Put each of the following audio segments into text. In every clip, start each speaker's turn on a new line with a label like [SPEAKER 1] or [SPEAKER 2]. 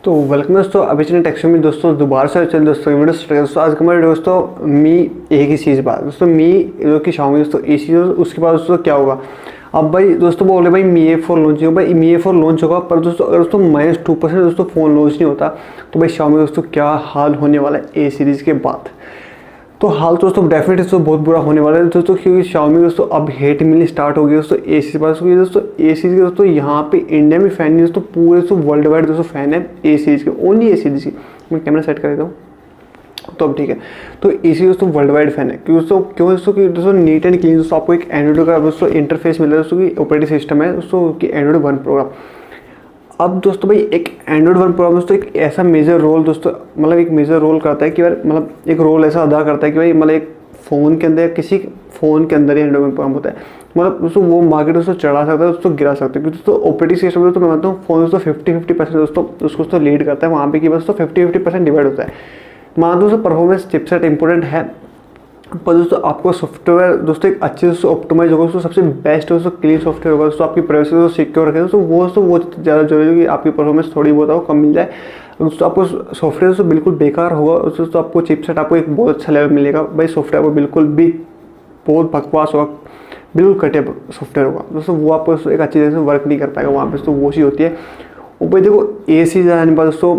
[SPEAKER 1] तो वेलकम दोस्तों, अभी चलिए टेक्सो में दोस्तों दोबारा से चल दोस्तों वीडियो स्टार्ट दोस्तों। आज का हमारे दोस्तों मी एक ही चीज़ बात दोस्तों, मी जो कि Xiaomi दोस्तों ए सी, उसके बाद दोस्तों क्या होगा। अब भाई दोस्तों बोल रहे भाई मी A4 लॉन्च होगा, भाई मी A4 लॉन्च होगा, पर दोस्तों अगर दोस्तों -2% दोस्तों फ़ोन लॉन्च नहीं होता तो भाई Xiaomi दोस्तों क्या हाल होने वाला है ए सीरीज़ के बाद। तो हाल दोस्तों डेफिनेटली दोस्तों बहुत बुरा होने वाला है दोस्तों, क्योंकि Xiaomi दोस्तों अब हेट मिलनी स्टार्ट हो गई दोस्तों ए सी पास। दोस्तों ए सीरीज के दोस्तों यहाँ पे इंडिया में फ़ैन नहीं दोस्तों, पूरे दोस्तों वर्ल्ड वाइड दोस्तों फ़ैन है ए सीरीज के, ओनली ए सीरीज की। मैं कैमरा सेट कर देता हूँ तो अब ठीक है। तो इसी दोस्तों वर्ल्ड वाइड फैन है क्यों दोस्तों कि दोस्तों नीट एंड क्लीन दोस्तों आपको एक एंड्रॉइड का दोस्तों इंटरफेस मिल रहा है दोस्तों की ऑपरेटिंग सिस्टम है दोस्तों कि एंड्रॉइड 1 प्रोग्राम। अब दोस्तों भाई एक एंड्रॉइड 1 प्रोग्राम दोस्तों एक ऐसा मेजर रोल दोस्तों मतलब एक मेजर रोल करता है कि यार मतलब एक रोल ऐसा अदा करता है कि भाई मतलब एक फ़ोन के अंदर किसी फ़ोन के अंदर ही एंड्रॉइड 1 प्रोग्राम होता है। मतलब दोस्तों वो मार्केट दोस्तों चढ़ा सकता है दोस्तों गिरा सकता है, क्योंकि दोस्तों ऑपरेटिंग सिस्टम दोस्तों मैं मानता हूँ फ़ोन दोस्तों 50-50% दोस्तों उसको दोस्तों लीड करता है वहाँ पे कि बस दोस्तों 50-50% डिवाइड होता है। मान दोस्तों परफॉर्मेंस चिपसेट इंपॉर्टेंट है, पर दोस्तों आपको सॉफ्टवेयर दोस्तों एक अच्छे दोस्तों ऑप्टिमाइज होगा दोस्तों, सबसे बेस्ट दोस्तों क्लीन सॉफ्टवेयर होगा दोस्तों, आपकी प्राइवेसी दोस्तों सिक्योर रखे दोस्तों, वो ज़्यादा जरूरी है कि आपकी परफॉर्मेंस थोड़ी बहुत हो कम मिल जाए। दोस्तों आपको सॉफ्टवेयर दोस्तों बिल्कुल बेकार होगा दोस्तों, आपको चिपसेट आपको एक बहुत अच्छा लेवल मिलेगा भाई, सॉफ्टवेयर आपको बिल्कुल भी बहुत बकवास होगा, बिल्कुल घटिया सॉफ्टवेयर होगा दोस्तों, वो आपको एक अच्छी तरह से वर्क नहीं कर पाएगा वहाँ पर दोस्तों, वो चीज़ होती है। और भाई देखो ए सी जाने पर दोस्तों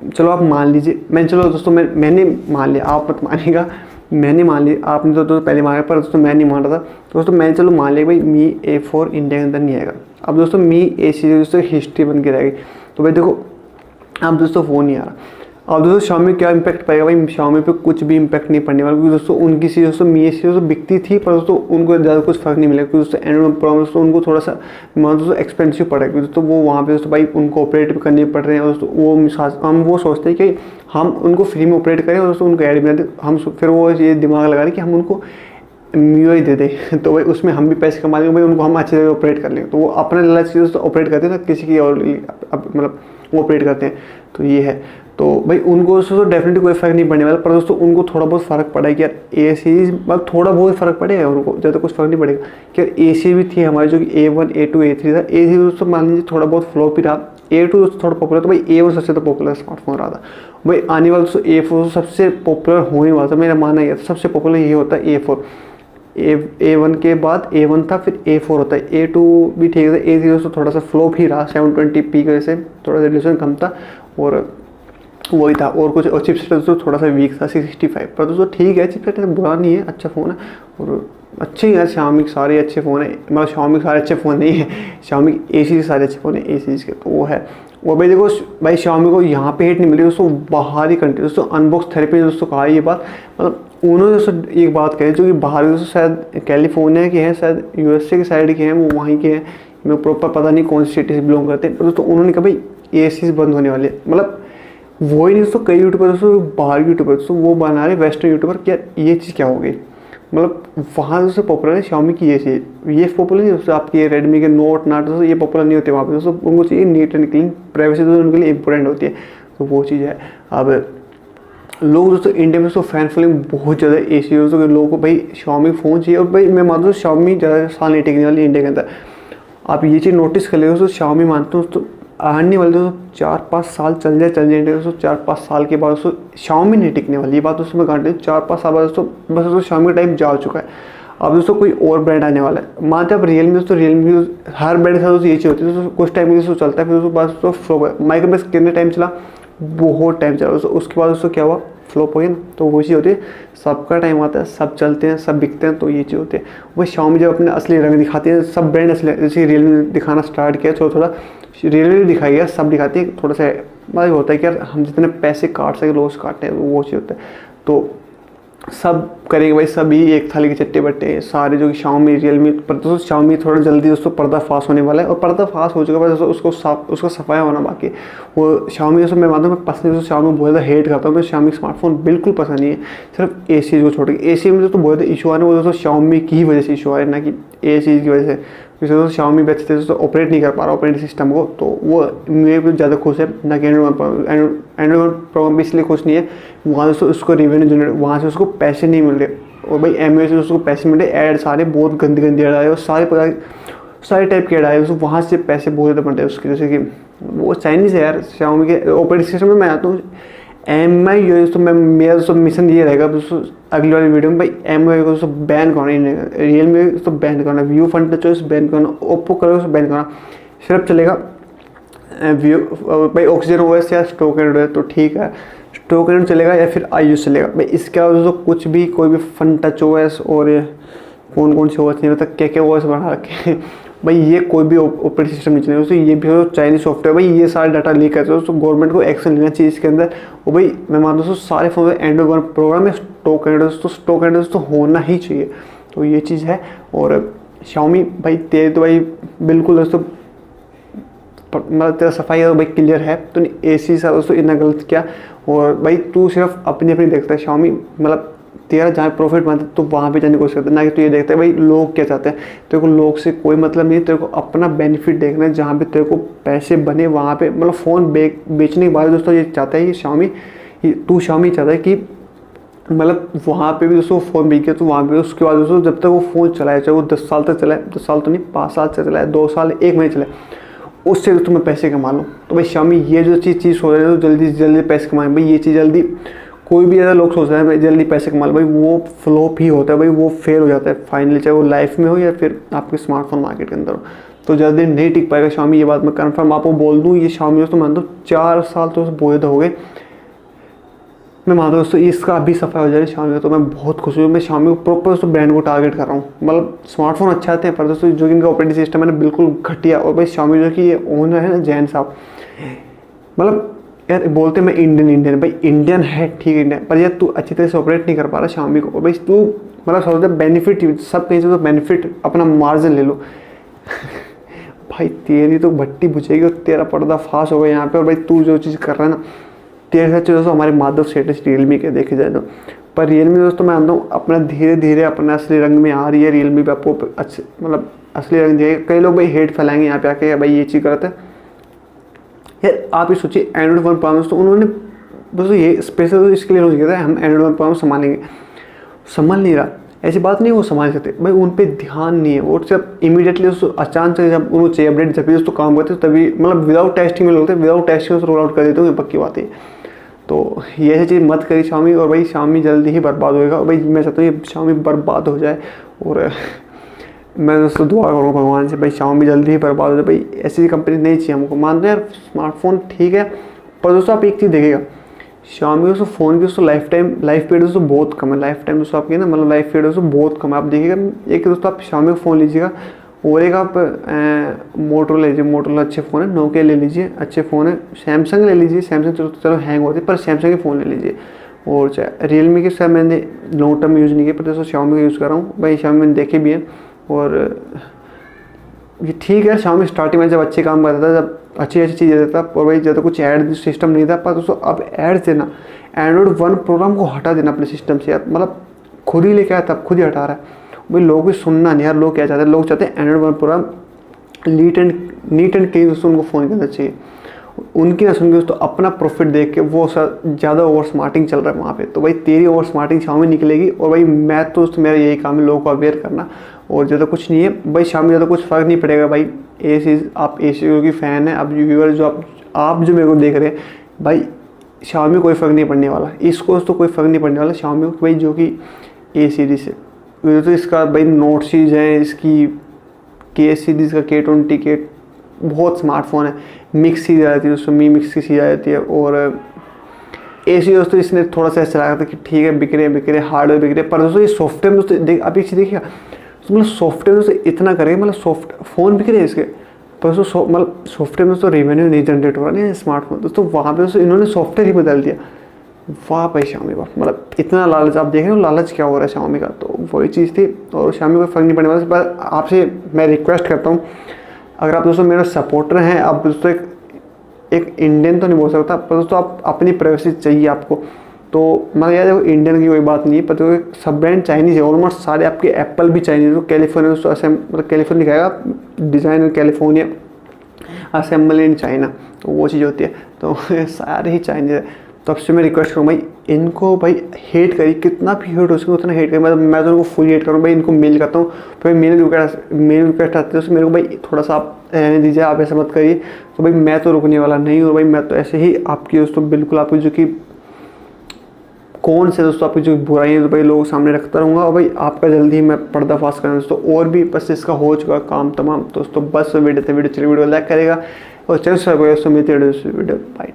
[SPEAKER 1] चलो आप मान लीजिए, चलो दोस्तों मैंने मान लिया, आप मत मानिएगा, मैंने मान लिया, आपने तो पहले माना, पर दोस्तों मैं नहीं मान रहा था दोस्तों, मैंने चलो मान लिया भाई मी A4 इंडिया के अंदर नहीं आएगा। अब दोस्तों मी ए सीरीज दोस्तों हिस्ट्री बन के रहेगी। तो भाई देखो अब दोस्तों फ़ोन नहीं आ रहा, अब दोस्तों Xiaomi क्या इंपैक्ट पाएगा भाई, Xiaomi पे कुछ भी इंपैक्ट नहीं पड़ने वाला, क्योंकि दोस्तों उनकी सी दोस्तों मी सी दोस्तों बिकती थी, पर दोस्तों उनको ज़्यादा कुछ फर्क नहीं मिलेगा, क्योंकि दोस्तों एंड्रॉइड प्रोग्राम दोस्तों उनको थोड़ा सा मान दोस्तों एक्सपेंसिव पड़ेगा, क्योंकि दोस्तों वो वहाँ पे दोस्तों भाई उनको ऑपरेट करने पड़ रहे हैं दोस्तों, हम वो सोचते हैं कि हम उनको फ्री में ऑपरेट करें और दोस्तों उनको ऐड में हम फिर वो ये दिमाग लगा रहे कि हम उनको MIUI दे दें तो भाई उसमें हम भी पैसे कमा लेंगे, भाई उनको हम अच्छे से ऑपरेट कर लेंगे, तो वो अपने लाइफ से दोस्तों ऑपरेट करते हैं, तो किसी की और मतलब वो ऑपरेट करते हैं, तो ये है। तो भाई उनको दोस्तों डेफिनेटली कोई फ़र्क नहीं पड़ने वाला, पर दोस्तों उनको थोड़ा बहुत फ़र्क पड़ा है कि यार ए सीरीज मतलब थोड़ा बहुत फ़र्क पड़ेगा, उनको ज़्यादा कुछ फ़र्क नहीं पड़ेगा कि यार ए सी भी थी हमारी जो कि A1 A2 A3 था, ए सी दोस्तों मान लीजिए थोड़ा बहुत फ्लॉप ही रहा, A2 दोस्तों थोड़ा पॉपुलर, तो भाई A1 सबसे तो पॉपुलर स्मार्टफोन रहा था भाई, आने वाला दोस्तों A4 सबसे पॉपुलर होने वाला था, मेरा मानना है सबसे पॉपुलर ये होता है A4, A1 के बाद A1 था, फिर A4 होता है, A2 भी ठीक है, A3 दोस्तों थोड़ा सा फ्लॉप ही रहा 720p की वजह से, थोड़ा सा रेजोल्यूशन कम था और वही था, और कुछ और चिपसेट दोस्तों थोड़ा सा वीक था 665, पर दोस्तों ठीक है चिपसेट बुरा नहीं है, अच्छा फ़ोन है और अच्छे ही है। Xiaomi के सारे अच्छे फ़ोन है, मतलब Xiaomi के सारे अच्छे फ़ोन नहीं है, Xiaomi ए सीरीज सारे अच्छे फ़ोन है ए सीरीज के, तो वो है। और भाई देखो भाई Xiaomi को यहाँ पे हेट नहीं मिली दोस्तों, बाहरी कंट्री दोस्तों अनबॉक्स थेरेपी दोस्तों कहा ये बात, मतलब उन्होंने दोस्तों एक बात कही जो कि बाहर दोस्तों शायद कैलिफोर्निया के हैं, शायद USA की साइड के हैं, वो वहीं के हैं, मैं प्रॉपर पता नहीं कौन सी सिटी से बिलोंग करते हैं, पर दोस्तों उन्होंने कहा भाई ए सीरीज बंद होने वाली है। मतलब वो ही नहीं दोस्तों, कई यूट्यूबर दोस्तों बाहर यूट्यूबर दोस्तों वो बना रहे वेस्टर्न यूट्यूबर, क्या ये चीज़ क्या हो गई, मतलब वहाँ दोस्तों पॉपुलर है Xiaomi की ये पॉपुलर नहीं दोस्तों, आपकी रेडमी के नोट दोस्तों ये पॉपुलर नहीं होते वहाँ पे दोस्तों, उनको चाहिए नीट एंड क्लीन, प्राइवेसी दोस्तों उनके लिए इंपॉर्टेंट होती है, तो वो चीज़ है। अब लोग दोस्तों इंडिया में दोस्तों फैन फॉलोइंग बहुत ज़्यादा ए सी दोस्तों के लोगों को भाई Xiaomi फ़ोन चाहिए, और भाई मैं मानता हूँ Xiaomi ज़्यादा साल नहीं टिकने वाली इंडिया के अंदर। आप ये चीज़ नोटिस कर लेते दोस्तों, Xiaomi मानता हूँ दोस्तों आने वाले दोस्तों 4-5 साल चल जाए इंडिया दोस्तों, 4-5 साल के बाद दोस्तों Xiaomi नहीं टिकने वाली, ये बात दोस्तों मैं गारंटी 4-5 साल बाद दोस्तों बस दोस्तों Xiaomi का टाइम जा चुका है, अब दोस्तों कोई और ब्रांड आने वाला है। मानते आप रियलमी दोस्तों, रियलमी हर ब्रांड के साथ दोस्तों ये चीज़ होती है दोस्तों, कुछ टाइम दोस्तों चलता है, फिर दोस्तों बस दोस्तों फ्लॉप है। माइक्रोमैक्स कितने टाइम चला, बहुत टाइम चला दोस्तों, उसके बाद दोस्तों क्या हुआ, फ्लॉप हो गया ना, तो वो चीज़ होती है, सबका टाइम आता है, सब चलते हैं, सब बिकते हैं, तो ये चीज़ होती है। वही Xiaomi जब अपने असली रंग दिखाती है, सब ब्रांड असली जैसे रियलमी दिखाना स्टार्ट किया, थोड़ा रियलमी दिखाई गया, सब दिखाती है, थोड़ा सा मतलब होता है कि यार हम जितने पैसे काट सके लॉस काटते हैं, वो चीज़ होता है, तो सब करेंगे भाई, सभी एक थाली के चट्टे बट्टे सारे जो कि Xiaomi रियलमी, पर दोस्तों Xiaomi थोड़ा जल्दी दोस्तों पर्दाफाश होने वाला है, और पर्दाफाश हो चुका है दोस्तों, उसको सफाया होना बाकी है। वो Xiaomi दोस्तों मैं मानता हूँ, मैं पर्सनली दोस्तों Xiaomi बहुत ज़्यादा हेट करता हूँ, मैं Xiaomi स्मार्टफोन बिल्कुल पसंद नहीं है, सिर्फ ए सीरीज को छोड़ के। ए सीरीज में दोस्तों बहुत इशू आ रहे हैं, वो दोस्तों Xiaomi की ही वजह से इशू आ रहे हैं, ना कि ए सीरीज की वजह से, जैसे दोस्तों Xiaomi बेचते दोस्तों ऑपरेट नहीं कर पा रहा ऑपरेटिंग सिस्टम को, तो वो मेरे को ज़्यादा खुश है, ना कि एंड्रॉइड प्रोग्राम भी इसलिए खुश नहीं है, वहाँ दोस्तों उसको रेवेन्यू जनरेट, वहाँ से उसको पैसे नहीं मिल रहे, और भाई MIUI से उसको पैसे मिल रहे, ऐड सारे बहुत गंदी ऐड आए, और सारे टाइप के ऐड आए, वहाँ से पैसे बहुत ज़्यादा बनते हैं उसके, जैसे कि वो चाइनीज़ है यार। Xiaomi के ऑपरेटिंग सिस्टम में मैं आता हूँ MI जो है दोस्तों, मैं मेरा दोस्तों मिशन ये रहेगा दोस्तों अगली वाली वीडियो में भाई MI को दोस्तों बैन करना, रियलमी दोस्तों बैन करना, व्यू फंड चॉइस बैन करना, ओप्पो कलर बैन करना। सिर्फ चलेगा व्यू भाई ऑक्सीजन OS या स्टॉक एंड्रॉइड तो ठीक है, स्टॉक एंड्रॉइड चलेगा या फिर iOS चलेगा भाई। इसके अलावा दोस्तों कुछ भी कोई भी फन टच OS और कौन से OS नहीं होता, क्या OS बना रखे भाई, ये कोई भी ऑपरेटिंग सिस्टम नहीं चलेगा दोस्तों। ये भी हो चाइनीज सॉफ्टवेयर भाई, ये सारे डाटा लीक करते हैं दोस्तों, गवर्नमेंट को एक्शन लेना चाहिए इसके अंदर। और भाई मैं मानता हूँ दोस्तों सारे फोन में एंड्रॉइड वन प्रोग्राम में स्टॉक एंड्रॉइड दोस्तों होना ही चाहिए। तो ये चीज़ है। और Xiaomi भाई तेरे तो भाई बिल्कुल दोस्तों मतलब तेरा सफाई है तो भाई क्लियर है, तो AC सा दोस्तों इतना गलत क्या। और भाई तू सिर्फ अपनी देखता है Xiaomi, मतलब तेरा जहाँ प्रॉफिट बनता है तो वहाँ पे जाने की कोशिश करता है, ना कि तू ये देखता है भाई लोग क्या चाहते हैं। तेरे को लोग से कोई मतलब नहीं है, तेरे को अपना बेनिफिट देखना है, जहाँ पे तेरे को पैसे बने वहाँ पे। मतलब फ़ोन बेचने के बाद दोस्तों ये चाहता है कि Xiaomi चाहता है कि मतलब वहाँ पे भी दोस्तों फ़ोन बिक गया तो वहाँ पे उसके बाद दोस्तों जब तक वो फ़ोन चलाए, चाहे वो 10 साल तक चलाए, 10 साल तो नहीं 5 साल से चलाए, 2 साल 1 महीने चलाए, उससे दोस्तों मैं पैसे कमा लूँ। तो भाई Xiaomi ये जो चीज़ सोच रहे हैं तो जल्दी से जल्दी पैसे कमाएं भाई। ये चीज़ जल्दी कोई भी ऐसा लोग सोच रहे हैं भाई जल्दी पैसे कमा लो, भाई वो फ्लॉप ही होता है भाई, वो फेल हो जाता है फाइनली, चाहे वो लाइफ में हो या फिर आपके स्मार्टफोन मार्केट के अंदर हो। तो जल्दी नहीं टिक पाएगा Xiaomi, ये बात मैं कंफर्म आपको बोल दूँ। ये Xiaomi दोस्तों मान दो 4 साल तो बोझ हो गए, मैं मानता हूँ दोस्तों इसका अभी सफाई हो जाएगी Xiaomi का। तो मैं बहुत खुश हूँ, मैं Xiaomi को प्रॉपर दोस्तों ब्रांड को टारगेट कर रहा हूँ। मतलब स्मार्टफोन अच्छा आते हैं पर दोस्तों जो कि इनका ऑपरेटिंग सिस्टम है ना बिल्कुल घटिया। और भाई Xiaomi जो कि ये ओनर है ना जैन साहब, मतलब यार बोलते मैं इंडियन भाई, इंडियन है ठीक है इंडियन, पर यार तू अच्छी तरह से ऑपरेट नहीं कर पा रहा Xiaomi को। भाई तू मतलब सोचता बेनिफिट सब कहीं से तो बेनिफिट अपना मार्जिन ले लो भाई तेरी तो भट्टी बुझेगी और तेरा पर्दा फाश होगा यहाँ पे। और भाई तू जो चीज़ कर रहा है ना तेरे साथ दोस्तों हमारे माधव स्टेटस रियलमी के देखे जाए तो, पर रियलमी दोस्तों मैं मानता हूँ अपना धीरे धीरे अपना असली रंग में आ रही है। रियलमी पे आपको अच्छे मतलब असली रंग दिएगा। कई लोग भाई हेट फैलाएंगे यहाँ पे आके भाई ये चीज़ करते हैं यार। आप ही सोचिए एंड्रॉइड वन प्रोग्राम तो उन्होंने दोस्तों ये स्पेशल इसके लिए लॉन्च किया था, हम एंड्रॉइड वन प्रोग्राम संभालेंगे, संभाल नहीं रहा। ऐसी बात नहीं वो संभाल सकते भाई, उन पे ध्यान नहीं है। वो जब इमीडिएटली दोस्तों अचानक से जब उनको चाहिए अपडेट जब भी दोस्तों काम करते तभी मतलब विदाउट टेस्टिंग में लोग विदाउट टेस्टिंग रोल आउट कर देते हो, पक्की बात है। तो ये ऐसी चीज़ मत करी Xiaomi, और भाई Xiaomi जल्दी ही बर्बाद होएगा। और भाई मैं चाहता हूँ ये Xiaomi बर्बाद हो जाए, और मैं दोस्तों दुआ करूँगा भगवान से भाई Xiaomi जल्दी ही बर्बाद हो जाए। भाई ऐसी कंपनी नहीं चाहिए हमको। मानते हैं यार स्मार्टफोन ठीक है, पर दोस्तों आप एक चीज़ देखिएगा Xiaomi दोस्तों फ़ोन की दोस्तों लाइफ पीरियड दोस्तों बहुत कम है। लाइफ टाइम दोस्तों आपकी ना मतलब लाइफ पीरियड दोस्तों बहुत कम है। आप देखिएगा एक दोस्तों आप Xiaomi का फ़ोन लीजिएगा और एक आप मोटरोला लीजिए, मोटरोला अच्छे फ़ोन है, नोकिया ले लीजिए अच्छे फ़ोन है, सैमसंग ले लीजिए, सैमसंग चलो हैंग होती है पर सैमसंग के फ़ोन ले लीजिए। और चाहे रियलमी के सर मैंने लॉन्ग टर्म यूज़ नहीं किया पर दोस्तों Xiaomi का यूज़ कर रहा हूँ भाई। Xiaomi मैंने देखे भी हैं और ये ठीक है। Xiaomi स्टार्टिंग में जब अच्छे काम करता था, जब अच्छी चीज़ें देता था, और भाई ज़्यादा कुछ ऐड सिस्टम नहीं था, पर दोस्तों अब ऐड देना एंड्रॉइड वन प्रोग्राम को हटा देना अपने सिस्टम से यार, मतलब खुद ही लेके आया था खुद ही हटा रहा है भाई। लोगों की सुनना नहीं यार, लोग क्या चाहते हैं, लोग चाहते हैं android one program neat and clean दोस्तों उनको फ़ोन के अंदर चाहिए। उनकी ना सुन के दोस्तों अपना प्रॉफिट देख के वो सर ज़्यादा ओवर स्मार्टिंग चल रहा है वहाँ पे। तो भाई तेरी ओवर स्मार्टिंग Xiaomi निकलेगी। और भाई मैं तो दोस्तों मेरा यही काम है लोगों को अवेयर करना, और ज़्यादा कुछ नहीं है भाई। Xiaomi ज़्यादा कुछ फ़र्क नहीं पड़ेगा भाई। आप AC की फ़ैन है, अब व्यूअर जो आप जो मेरे को देख रहे हैं भाई, Xiaomi कोई फ़र्क नहीं पड़ने वाला, इसको तो कोई फ़र्क नहीं पड़ने वाला Xiaomi को भाई, जो कि A सीरीज़ है। तो इसका भाई नोट सीरीज़ है, इसकी K सीरीज़ का K20 के बहुत स्मार्टफोन है। मिक्स सीरीज आ जाती है दोस्तों, मिक्स की सीरीज आ जाती है। और AC दोस्तों इसने थोड़ा सा ऐसा लगा था कि ठीक है बिक रहे हार्डवेयर बिक रहे, पर दोस्तों ये सॉफ्टवेयर दोस्तों देख आप एक चीज़ देखिएगा मतलब सॉफ्टवेयर दोस्तों इतना करेगा, मतलब फ़ोन बिक रहे हैं इसके, पर दोस्तों मतलब सॉफ्टवेयर में दोस्तों रेवेन्यू नहीं जनरेट हो रहा नहीं स्मार्टफोन दोस्तों। वहाँ पे दोस्तों इन्होंने सॉफ्टवेयर ही बदल दिया। वाह भाई Xiaomi वाह, मतलब इतना लालच आप देख रहे हो, लालच क्या हो रहा है Xiaomi का। तो वही चीज़ थी, और Xiaomi को फ़र्क नहीं पड़ने वाला। पर आपसे मैं रिक्वेस्ट करता हूँ, अगर आप दोस्तों मेरे सपोर्टर हैं, आप दोस्तों एक इंडियन तो नहीं बोल सकता, पर दोस्तों आप अपनी प्राइवेसी चाहिए आपको। तो मतलब यार देखो इंडियन की कोई बात नहीं है, पर तो सब ब्रांड चाइनीज़ है ऑलमोस्ट सारे। आपके एप्पल भी चाइनीज़, तो कैलिफोर्निया दोस्तों मतलब कैलिफोर्निया लिखाएगा design California, assemble in China, तो वो चीज़ होती है। तो सारे ही चाइनीज़ है। तो आपसे मैं रिक्वेस्ट करूँ भाई, इनको भाई हेट करिए, कितना भी हेट हो सके उतना हेट करिए। मैं तो उनको फुल हेट करूँ भाई, इनको मेल करता हूँ। तो भाई मेल रिक्वेस्ट आती है तो मेरे को भाई थोड़ा सा आप रहने दीजिए, आप ऐसा मत करिए। तो भाई मैं तो रुकने वाला नहीं हूँ भाई, मैं तो ऐसे ही आपकी दोस्तों बिल्कुल आपकी जो कि कौन से दोस्तों आपकी जो बुराई है तो भाई लोगों के सामने रखता रहूँगा। और भाई आपका जल्दी ही मैं पर्दाफाश करूँ दोस्तों। और भी बस इसका हो चुका काम तमाम दोस्तों। बस वीडियो चलिए वीडियो लाइक करेगा और चैनल सब्सक्राइब करेगा। दोस्तों मिलते हैं वीडियो बाय।